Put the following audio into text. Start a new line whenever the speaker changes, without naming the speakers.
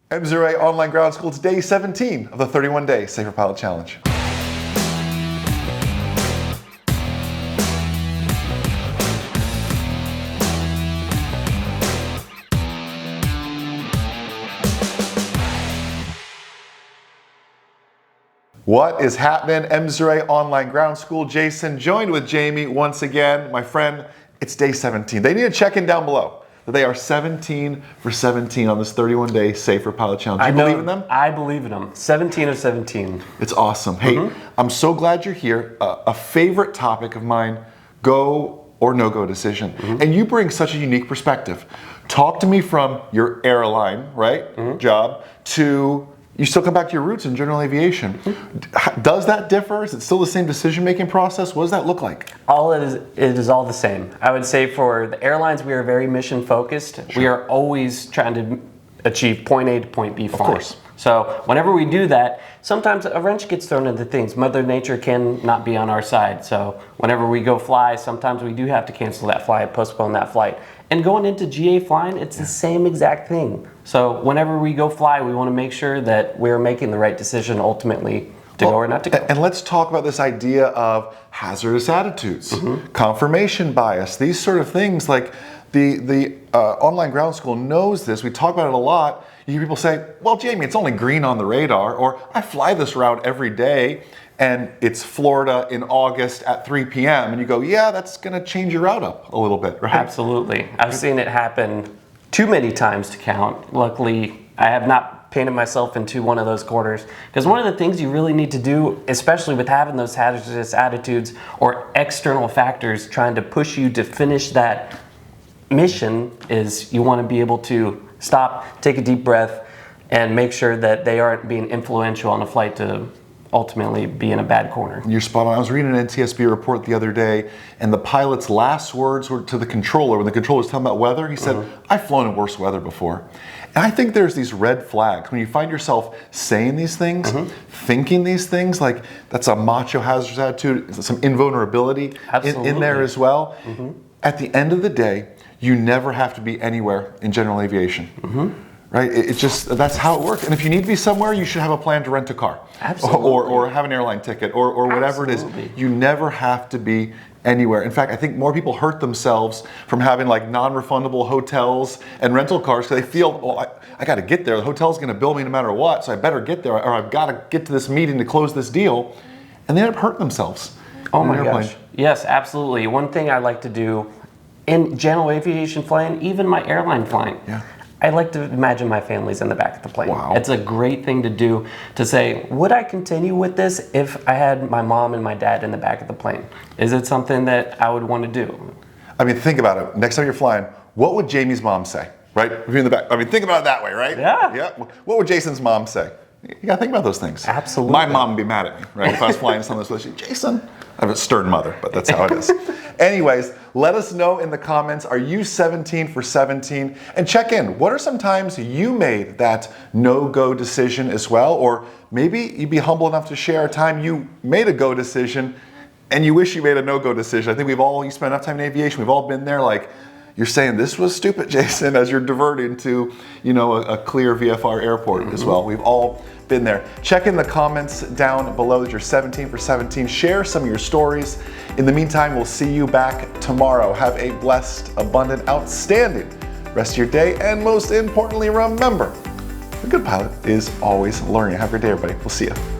MzeroA Online Ground School. It's day 17 of the 31-day Safer Pilot Challenge. What is happening? MzeroA Online Ground School. Jason joined with Jamie once again. My friend, it's day 17. They need to check in down below that they are 17 for 17 on this 31-day Safer Pilot Challenge. Do you believe in them?
I believe in them. 17 of 17.
It's awesome. Hey, I'm so glad you're here. A favorite topic of mine, go or no-go decision. And you bring such a unique perspective. Talk to me from your airline, right, job, to you still come back to your roots in general aviation. Does that differ? Is it still the same decision-making process? What does that look like?
It is all the same. I would say for the airlines, we are very mission-focused. Sure. We are always trying to achieve point A to point B flying. Of course. So whenever we do that, sometimes a wrench gets thrown into things. Mother Nature can not be on our side. So whenever we go fly, sometimes we do have to cancel that flight, postpone that flight. And going into GA flying, it's the same exact thing. So whenever we go fly, we want to make sure that we're making the right decision ultimately to go or not to go.
And let's talk about this idea of hazardous attitudes, confirmation bias, these sort of things. Like the online ground school knows this. We talk about it a lot. You hear people say, well, Jamie, it's only green on the radar, or I fly this route every day and it's Florida in August at 3 p.m. And you go, yeah, that's gonna change your route up a little bit, right?
Absolutely. I've seen it happen too many times to count. Luckily, I have not painted myself into one of those corners, because one of the things you really need to do, especially with having those hazardous attitudes or external factors trying to push you to finish that mission, is you want to be able to stop, take a deep breath, and make sure that they aren't being influential on a flight to ultimately be in a bad corner. You're spot on.
I was reading an NTSB report the other day, and the pilot's last words were to the controller. When the controller was talking about weather, he said, I've flown in worse weather before. And I think there's these red flags. When you find yourself saying these things, thinking these things, like that's a macho hazardous attitude, some invulnerability in there as well. At the end of the day, you never have to be anywhere in general aviation. Right? It's just, that's how it works. And if you need to be somewhere, you should have a plan to rent a car. Or have an airline ticket or whatever it is. You never have to be anywhere. In fact, I think more people hurt themselves from having like non-refundable hotels and rental cars because they feel, well, I got to get there. The hotel's going to bill me no matter what, so I better get there, or I've got to get to this meeting to close this deal. And they end up hurting themselves.
Oh my gosh. Yes, absolutely. One thing I like to do in general aviation flying, even my airline flying, I like to imagine my family's in the back of the plane. It's a great thing to do, to say, would I continue with this if I had my mom and my dad in the back of the plane? Is it something that I would want to do?
I mean, think about it. Next time you're flying, what would Jamie's mom say, right? If you're in the back. I mean, think about it that way, right?
Yeah.
What would Jason's mom say? You gotta think about those things.
Absolutely.
My mom would be mad at me, right? If I was flying something this way, Jason. I have a stern mother, but that's how it is. Anyways, let us know in the comments, are you 17 for 17? And check in, what are some times you made that no-go decision as well? Or maybe you'd be humble enough to share a time you made a go decision and you wish you made a no-go decision. I think you spent enough time in aviation, we've all been there, like, you're saying this was stupid, Jason, as you're diverting to, a clear VFR airport as well. We've all been there. Check in the comments down below that you're 17 for 17. Share some of your stories. In the meantime, we'll see you back tomorrow. Have a blessed, abundant, outstanding rest of your day. And most importantly, remember, a good pilot is always learning. Have a great day, everybody. We'll see you.